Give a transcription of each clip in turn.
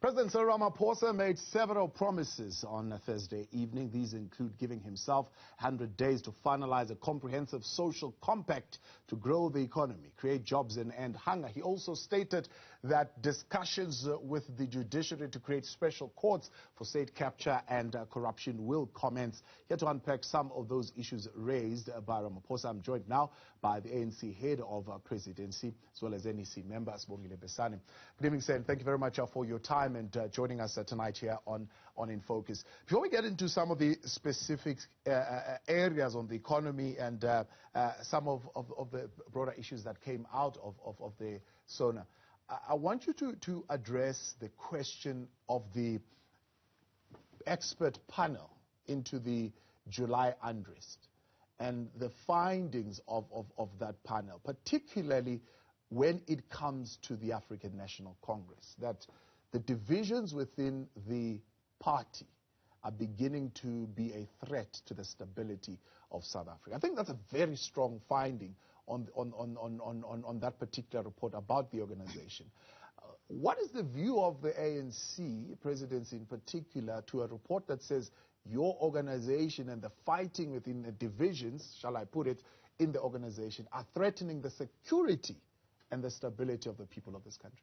President Cyril Ramaphosa made several promises on Thursday evening. These include giving himself 100 days to finalize a comprehensive social compact to grow the economy, create jobs and end hunger. He also stated that discussions with the judiciary to create special courts for state capture and corruption will commence. Here to unpack some of those issues raised by Ramaphosa, I'm joined now by the ANC head of presidency as well as NEC member, Sibongile Besane. Good evening, sir, and thank you very much for your time and joining us tonight here on In Focus. Before we get into some of the specific areas on the economy and some of the broader issues that came out of the SONA, I want you to address the question of the expert panel into the July unrest and the findings of that panel, particularly when it comes to the African National Congress, that the divisions within the party are beginning to be a threat to the stability of South Africa. I think that's a very strong finding on that particular report about the organization. What is the view of the ANC presidency in particular to a report that says your organization and the fighting within the divisions, shall I put it, in the organization are threatening the security and the stability of the people of this country?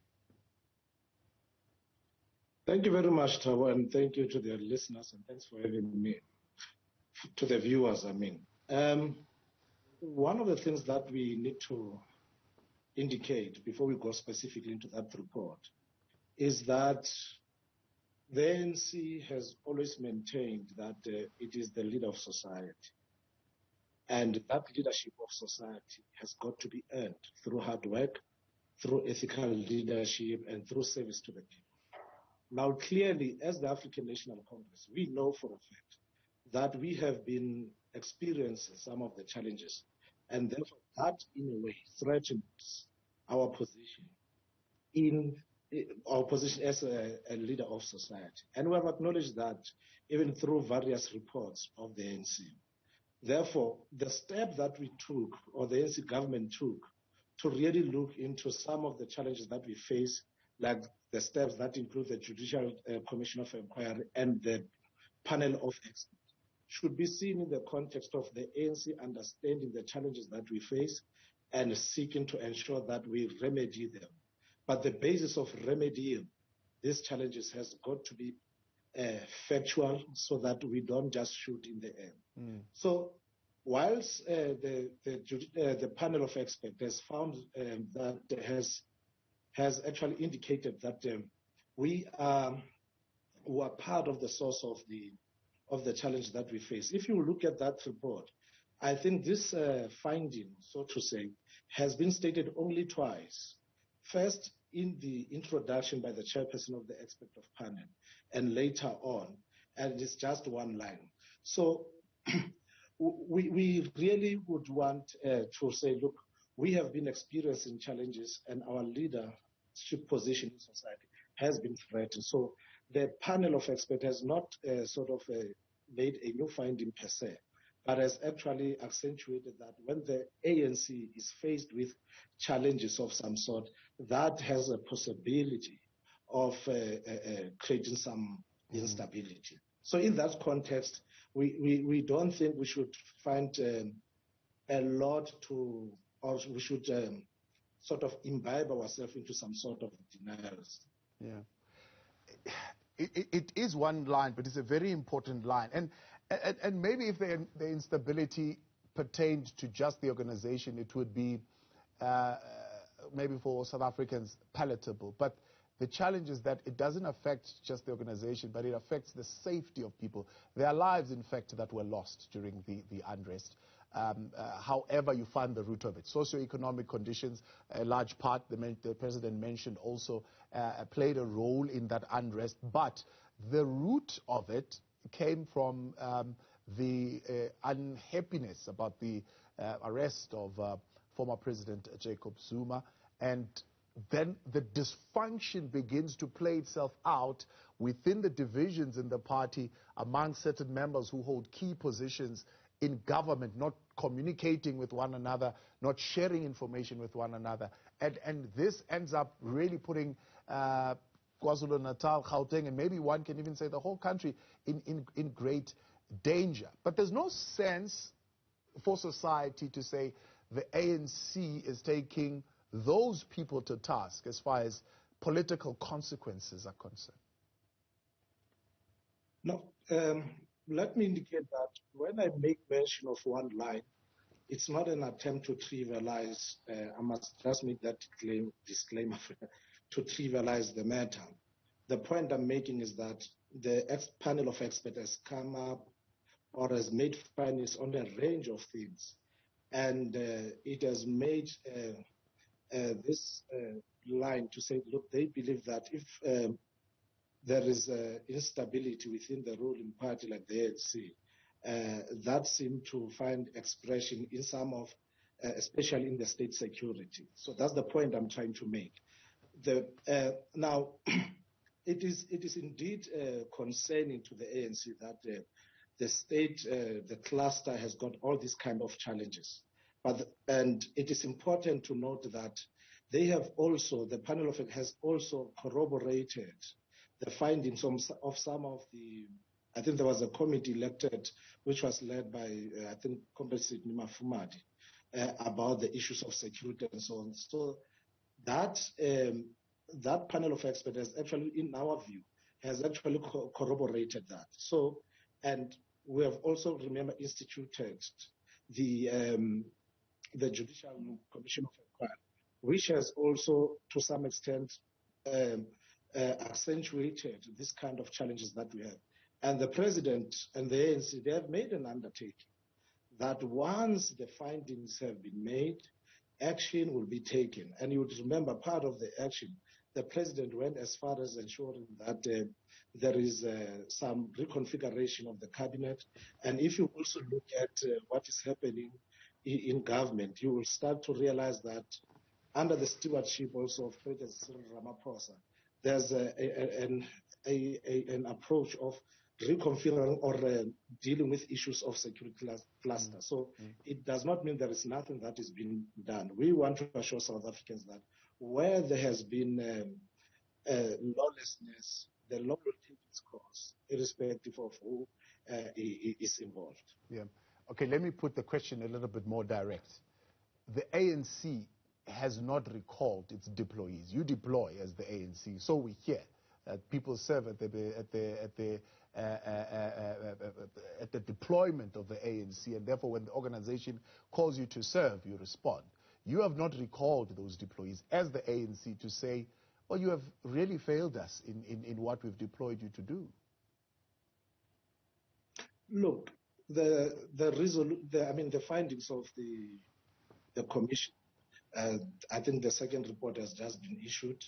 Thank you very much, Trevor, and thank you to the listeners, and thanks for having me, to the viewers, I mean. One of the things that we need to indicate before we go specifically into that report is that the ANC has always maintained that it is the leader of society. And that leadership of society has got to be earned through hard work, through ethical leadership, and through service to the people. Now, clearly, as the African National Congress, we know for a fact that we have been experiencing some of the challenges, and therefore that, in a way, threatens our position as a leader of society. And we have acknowledged that even through various reports of the ANC. Therefore, the step that we took, or the ANC government took, to really look into some of the challenges that we face, like the steps that include the Judicial Commission of Inquiry and the panel of experts, should be seen in the context of the ANC understanding the challenges that we face and seeking to ensure that we remedy them. But the basis of remedying these challenges has got to be factual, so that we don't just shoot in the air. So whilst the panel of experts has found that has actually indicated that we are part of the source of the challenge that we face. If you look at that report, I think this finding, so to say, has been stated only twice. First, in the introduction by the chairperson of the expert of panel, and later on, and it's just one line. So we really would want to say, look, we have been experiencing challenges and our leadership position in society has been threatened. So the panel of experts has not made a new finding per se, but has actually accentuated that when the ANC is faced with challenges of some sort, that has a possibility of creating some instability. So in that context, we don't think we should find a lot to, or we should sort of imbibe ourselves into some sort of denials. Yeah. It is one line, but it's a very important line. And maybe if the instability pertained to just the organization, it would be maybe for South Africans palatable. But the challenge is that it doesn't affect just the organization, but it affects the safety of people. There are lives, in fact, that were lost during the unrest. However you find the root of it. Socioeconomic conditions, a large part, the president mentioned, also played a role in that unrest. But the root of it came from the unhappiness about the arrest of former President Jacob Zuma, and then the dysfunction begins to play itself out within the divisions in the party among certain members who hold key positions in government, not communicating with one another, not sharing information with one another. And this ends up really putting KwaZulu-Natal, Gauteng, and maybe one can even say the whole country in great danger. But there's no sense for society to say the ANC is taking those people to task as far as political consequences are concerned. No, let me indicate that when I make mention of one line, it's not an attempt to trivialize. I must just make that disclaimer to trivialize the matter. The point I'm making is that the panel of experts has come up or has made findings on a range of things, and it has made this line to say, look, they believe that if there is instability within the ruling party like the ANC, that seemed to find expression in some of, especially in the state security. So that's the point I'm trying to make. Now, it is indeed concerning to the ANC that the state, the cluster has got all these kind of challenges. And it is important to note that they have also, the panel of it has also corroborated the findings of some of the, I think there was a committee elected, which was led by, I think, Comrade Mafumadi, about the issues of security and so on. So that panel of experts has actually, in our view, has actually corroborated that. So, and we have also, remember, instituted the Judicial Commission of Inquiry, which has also, to some extent, accentuated this kind of challenges that we have. And the President and the ANC, they have made an undertaking that once the findings have been made, action will be taken. And you would remember part of the action, the President went as far as ensuring that there is some reconfiguration of the cabinet. And if you also look at what is happening in government, you will start to realize that under the stewardship also of President Cyril Ramaphosa, there's an approach of reconfiguring or dealing with issues of security cluster. So it does not mean there is nothing that is being done. We want to assure South Africans that where there has been lawlessness, the law will take its course, irrespective of who is involved. Yeah. Okay, let me put the question a little bit more direct. The ANC has not recalled its deployees. You deploy as the ANC, so we hear that people serve at the deployment of the ANC, and therefore when the organization calls you to serve, you respond. You have not recalled those deployees as the ANC to say, well, you have really failed us in what we've deployed you to do. Look, the findings of the commission, I think the second report has just been issued.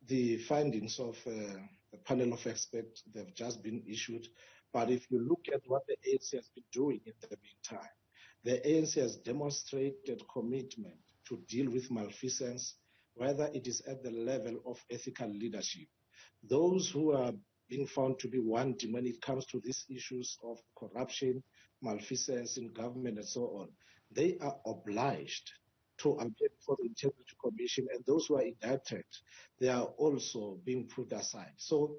The findings of the panel of experts, they've just been issued. But if you look at what the ANC has been doing in the meantime, the ANC has demonstrated commitment to deal with malfeasance, whether it is at the level of ethical leadership. Those who are being found to be wanting when it comes to these issues of corruption, malfeasance in government and so on, they are obliged to appear before the Integrity Commission, and those who are indicted, they are also being put aside. So,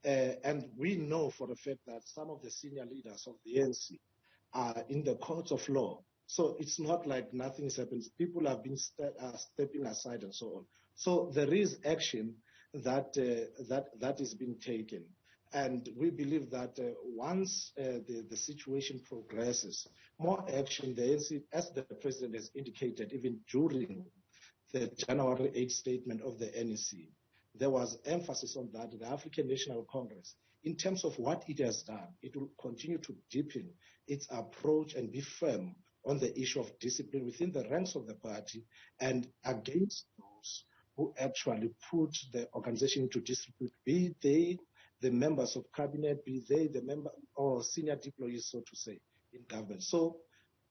and we know for a fact that some of the senior leaders of the ANC are in the courts of law. So it's not like nothing is happening. People have been stepping aside and so on. So there is action that is being taken. And we believe that once the situation progresses, more action, the ANC, as the President has indicated, even during the January 8th statement of the NEC, there was emphasis on that. The African National Congress, in terms of what it has done, it will continue to deepen its approach and be firm on the issue of discipline within the ranks of the party and against those who actually put the organization into disrepute, be they the members of cabinet, be they the member or senior deployees, so to say, in government. So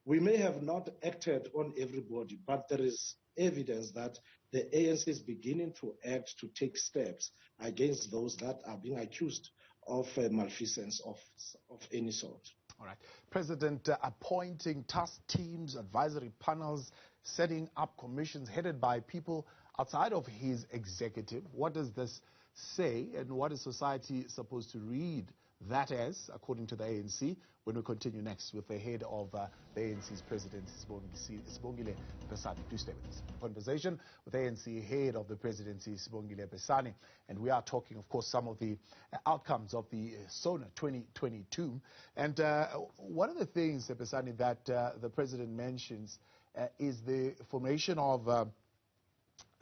we may have not acted on everybody, but there is evidence that the ANC is beginning to act, to take steps against those that are being accused of malfeasance of any sort. All right. President appointing task teams, advisory panels, setting up commissions headed by people outside of his executive. What does this say, and what is society supposed to read that as, according to the ANC, when we continue next with the head of the ANC's president, Sibongile Besane. Do stay with us. Conversation with ANC head of the presidency, Sibongile Besane, and we are talking, of course, some of the outcomes of the SONA 2022. And one of the things, Besane, that the president mentions is the formation of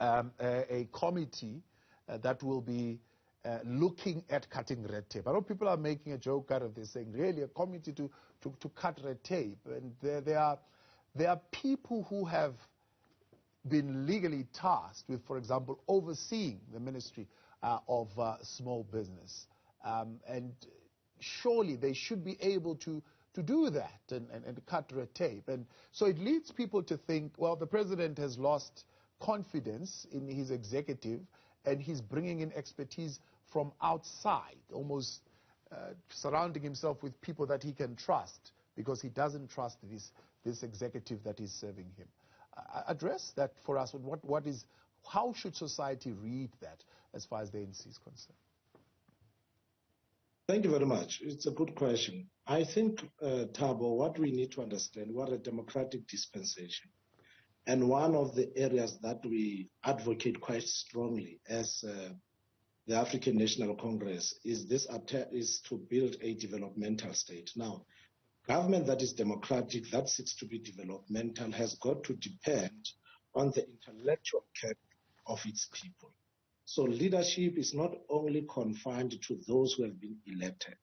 a committee that will be looking at cutting red tape. I know people are making a joke out of this, saying really a committee to cut red tape. And there are people who have been legally tasked with, for example, overseeing the Ministry of Small Business. And surely they should be able to do that and cut red tape. And so it leads people to think, well, the president has lost confidence in his executive, and he's bringing in expertise from outside, almost surrounding himself with people that he can trust, because he doesn't trust this executive that is serving him. Address that for us. How should society read that as far as the ANC is concerned? Thank you very much. It's a good question. I think, Thabo, what we need to understand, we're a democratic dispensation. And one of the areas that we advocate quite strongly as the African National Congress is to build a developmental state. Now, government that is democratic, that seeks to be developmental, has got to depend on the intellectual capital of its people. So leadership is not only confined to those who have been elected.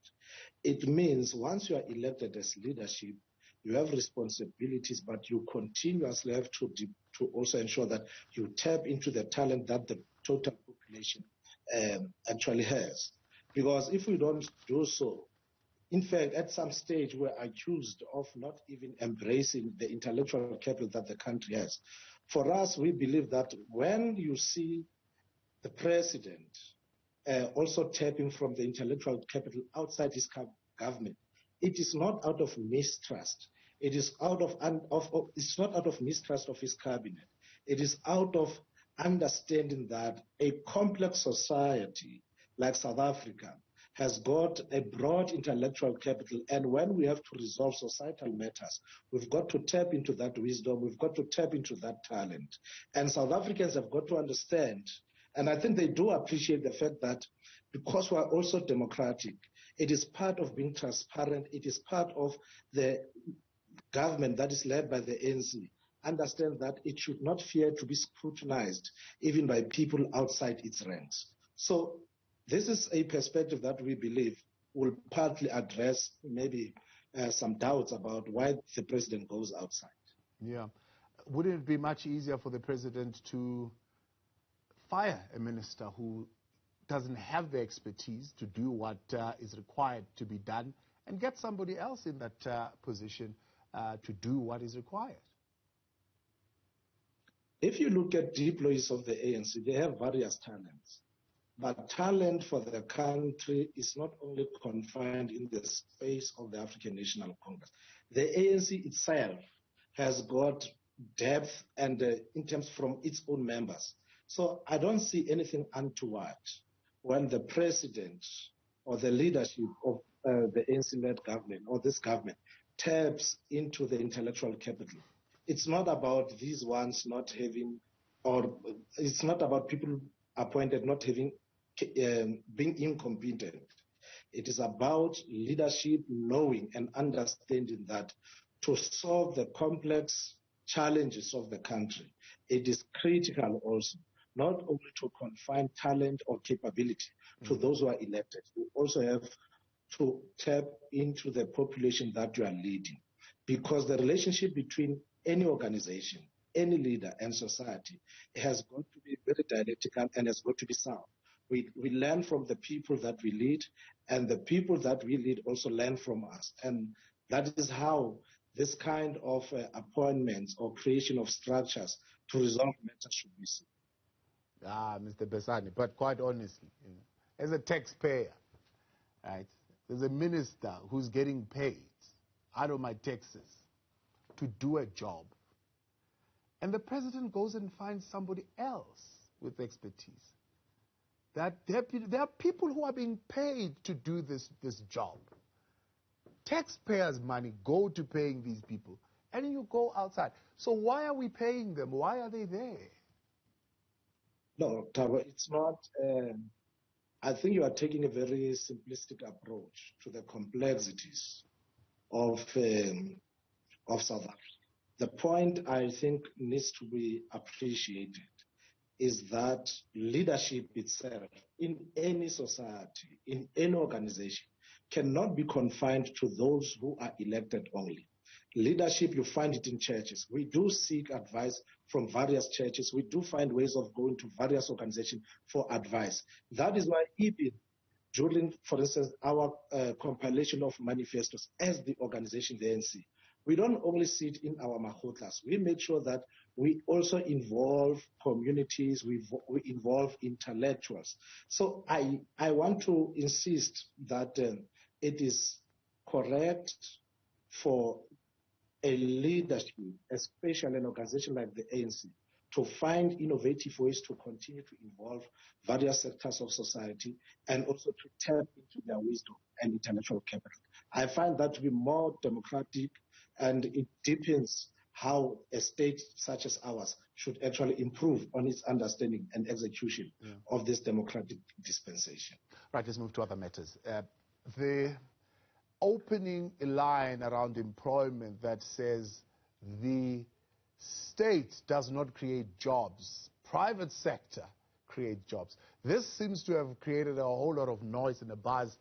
It means once you are elected as leadership, you have responsibilities, but you continuously have to also ensure that you tap into the talent that the total population actually has. Because if we don't do so, in fact, at some stage, we're accused of not even embracing the intellectual capital that the country has. For us, we believe that when you see the president also tapping from the intellectual capital outside his government, it is not out of mistrust. It is it's not out of mistrust of his cabinet. It is out of understanding that a complex society like South Africa has got a broad intellectual capital, and when we have to resolve societal matters, we've got to tap into that wisdom, we've got to tap into that talent. And South Africans have got to understand, and I think they do appreciate the fact that because we are also democratic, it is part of being transparent, it is part of the government that is led by the ANC, understand that it should not fear to be scrutinized even by people outside its ranks. So this is a perspective that we believe will partly address maybe some doubts about why the president goes outside. Yeah. Wouldn't it be much easier for the president to fire a minister who doesn't have the expertise to do what is required to be done and get somebody else in that position to do what is required? If you look at the employees of the ANC, they have various talents. But talent for the country is not only confined in the space of the African National Congress. The ANC itself has got depth and in terms from its own members. So I don't see anything untoward when the president or the leadership of the ANC-led government or this government taps into the intellectual capital. It's not about these ones not having, or it's not about people appointed not having, being incompetent. It is about leadership knowing and understanding that to solve the complex challenges of the country, it is critical also not only to confine talent or capability to those who are elected. You also have to tap into the population that you are leading, because the relationship between any organization, any leader and society has got to be very dialectical and has got to be sound. We learn from the people that we lead, and the people that we lead also learn from us. And that is how this kind of appointments or creation of structures to resolve matters should be seen. Mr. Besane, but quite honestly, as a taxpayer, right, there's a minister who's getting paid out of my taxes to do a job, and the president goes and finds somebody else with expertise. that there are people who are being paid to do this job. Taxpayers' money go to paying these people, and you go outside. So why are we paying them? Why are they there? No, Tabo, it's not. I think you are taking a very simplistic approach to the complexities of South Africa. The point I think needs to be appreciated is that leadership itself in any society, in any organization, cannot be confined to those who are elected only. Leadership, you find it in churches. We do seek advice from various churches. We do find ways of going to various organizations for advice. That is why even during, for instance, our compilation of manifestos as the organization, the ANC, we don't only sit in our mahotlas. We make sure that we also involve communities, we involve intellectuals. So I want to insist that it is correct for a leadership, especially an organization like the ANC, to find innovative ways to continue to involve various sectors of society and also to tap into their wisdom and intellectual capital. I find that to be more democratic, and it deepens how a state such as ours should actually improve on its understanding and execution of this democratic dispensation. Right, let's move to other matters. The opening line around employment that says the state does not create jobs, private sector creates jobs. This seems to have created a whole lot of noise and a buzz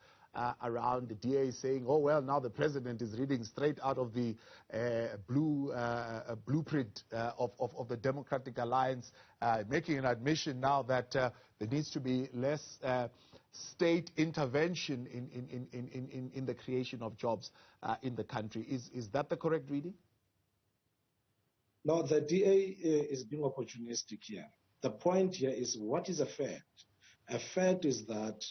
around the DA saying, oh, well, now the president is reading straight out of the blueprint of the Democratic Alliance, making an admission now that there needs to be less state intervention in the creation of jobs in the country. Is that the correct reading? No, the DA is being opportunistic here. The point here is, what is a fact? A fact is that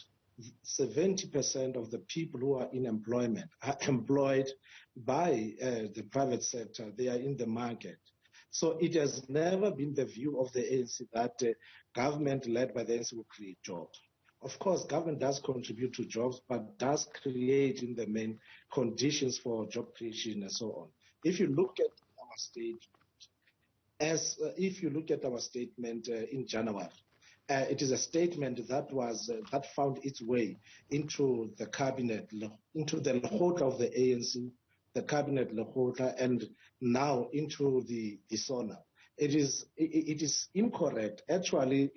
70% of the people who are in employment are employed by the private sector. They are in the market. So it has never been the view of the ANC that government led by the ANC will create jobs. Of course, government does contribute to jobs, but does create in the main conditions for job creation and so on. If you look at our statement, in January, it is a statement that was that found its way into the cabinet, into the Lekgotla of the ANC, the cabinet Lekgotla, and now into the SONA. It is incorrect. Actually,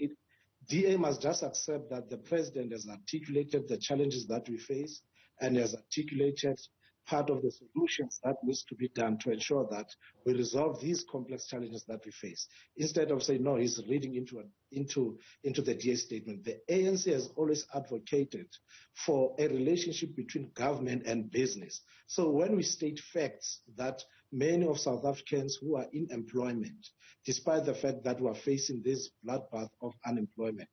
DA must just accept that the president has articulated the challenges that we face and has articulated part of the solutions that needs to be done to ensure that we resolve these complex challenges that we face. Instead of saying, no, he's reading into the DA statement. The ANC has always advocated for a relationship between government and business. So when we state facts that many of South Africans who are in employment, despite the fact that we are facing this bloodbath of unemployment,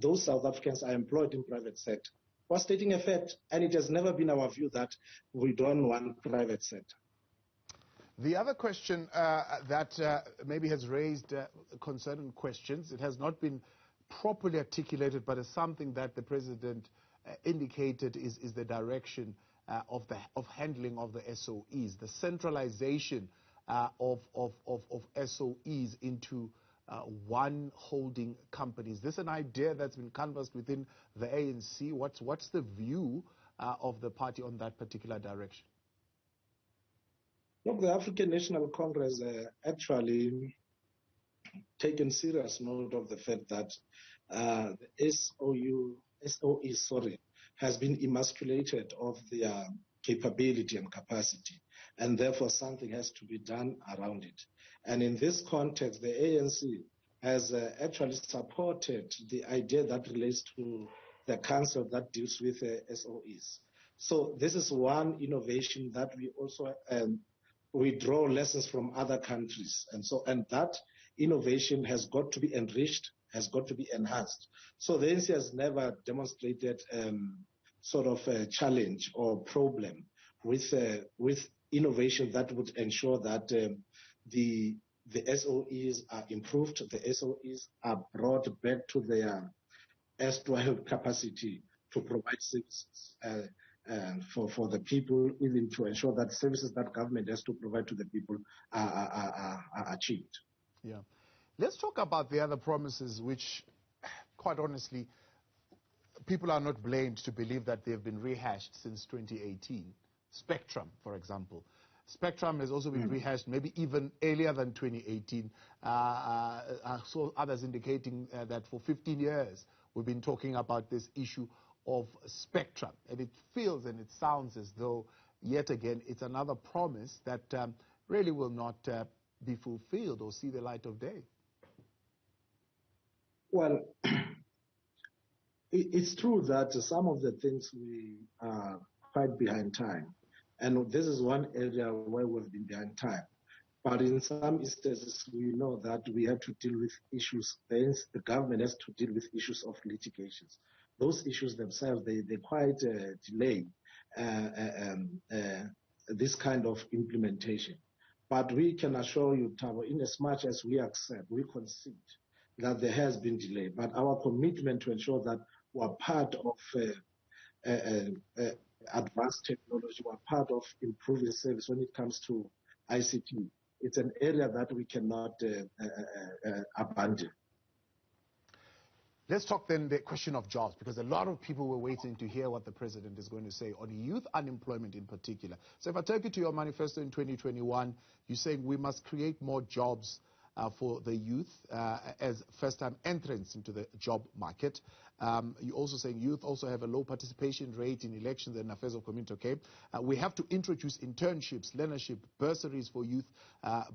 those South Africans are employed in private sector. We're stating a fact, and it has never been our view that we don't want private sector. The other question that maybe has raised concerning questions, it has not been properly articulated, but is something that the president indicated is the direction of handling of the SOEs, the centralization of SOEs into one holding company. Is this an idea that's been canvassed within the ANC? What's the view of the party on that particular direction? Look, the African National Congress actually taken serious note of the fact that the SOE has been emasculated of their capability and capacity, and therefore something has to be done around it. And in this context, the ANC has actually supported the idea that relates to the council that deals with SOEs. So this is one innovation that we also we draw lessons from other countries, and that innovation has got to be enriched, has got to be enhanced. So the ANC has never demonstrated sort of a challenge or problem with innovation that would ensure that the SOEs are improved, the SOEs are brought back to their as to have capacity to provide services for the people, even to ensure that services that government has to provide to the people are achieved. Yeah. Let's talk about the other promises which, quite honestly, people are not blamed to believe that they've been rehashed since 2018. Spectrum, for example. Spectrum has also been rehashed maybe even earlier than 2018. I saw others indicating that for 15 years we've been talking about this issue of spectrum. And it feels and it sounds as though, yet again, it's another promise that really will not be fulfilled or see the light of day. Well, it's true that some of the things we are quite behind time. And this is one area where we've been behind time. But in some instances, we know that we have to deal with issues. The government has to deal with issues of litigations. Those issues themselves, they quite delay this kind of implementation. But we can assure you, Thabo, in as much as we accept, we concede that there has been delay. But our commitment to ensure that we're part of advanced technology, we're part of improving service when it comes to ICT. It's an area that we cannot abandon. Let's talk then the question of jobs, because a lot of people were waiting to hear what the president is going to say on youth unemployment in particular. So if I take you to your manifesto in 2021, you're saying we must create more jobs for the youth as first-time entrants into the job market. You're also saying youth also have a low participation rate in elections and affairs of community. Okay, we have to introduce internships, learnership, bursaries for youth,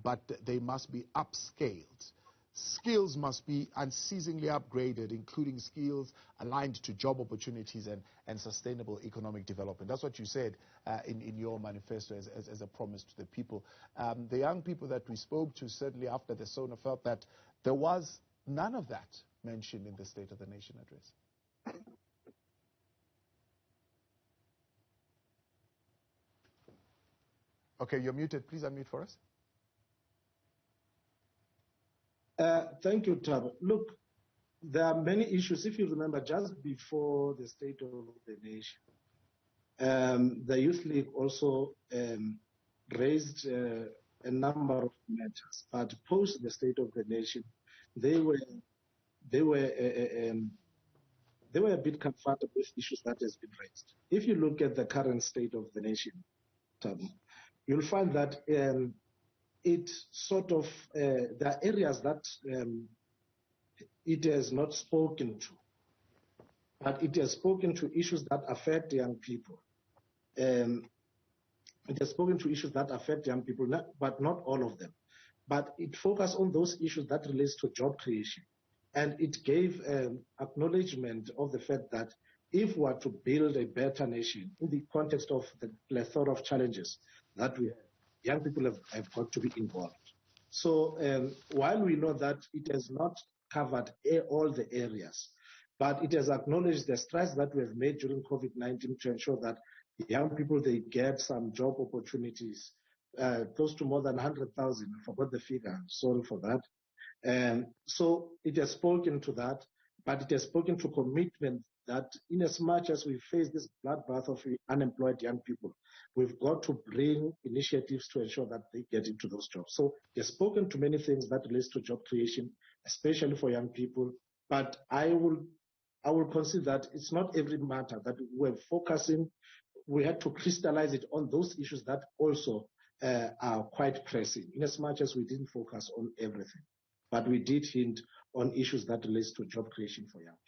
but they must be upscaled. Skills must be unceasingly upgraded, including skills aligned to job opportunities and sustainable economic development. That's what you said in your manifesto as a promise to the people. The young people that we spoke to, certainly after the SONA, felt that there was none of that mentioned in the State of the Nation address. Okay, you're muted. Please unmute for us. Thank you, Thabo. Look, there are many issues. If you remember, just before the State of the Nation, the Youth League also raised a number of matters. But post the State of the Nation, they were a bit confronted with issues that has been raised. If you look at the current State of the Nation, Thabo, you'll find that it sort of, there are areas that it has not spoken to, but it has spoken to issues that affect young people. It has spoken to issues that affect young people, but not all of them. But it focused on those issues that relates to job creation. And it gave acknowledgement of the fact that if we are to build a better nation in the context of the plethora of challenges that we have, young people have got to be involved. So while we know that it has not covered all the areas, but it has acknowledged the strides that we have made during COVID-19 to ensure that young people, they get some job opportunities, close to more than 100,000. I forgot the figure, sorry for that. So it has spoken to that, but it has spoken to commitment that in as much as we face this bloodbath of unemployed young people, we've got to bring initiatives to ensure that they get into those jobs. So it has spoken to many things that relates to job creation, especially for young people. But I will consider that it's not every matter that we're focusing. We had to crystallize it on those issues that also are quite pressing, in as much as we didn't focus on everything. But we did hint on issues that relates to job creation for young people.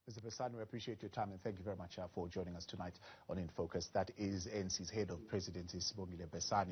Mr. Besani, we appreciate your time and thank you very much for joining us tonight on In Focus. That is NC's Head of Presidency, Sibongile Besani.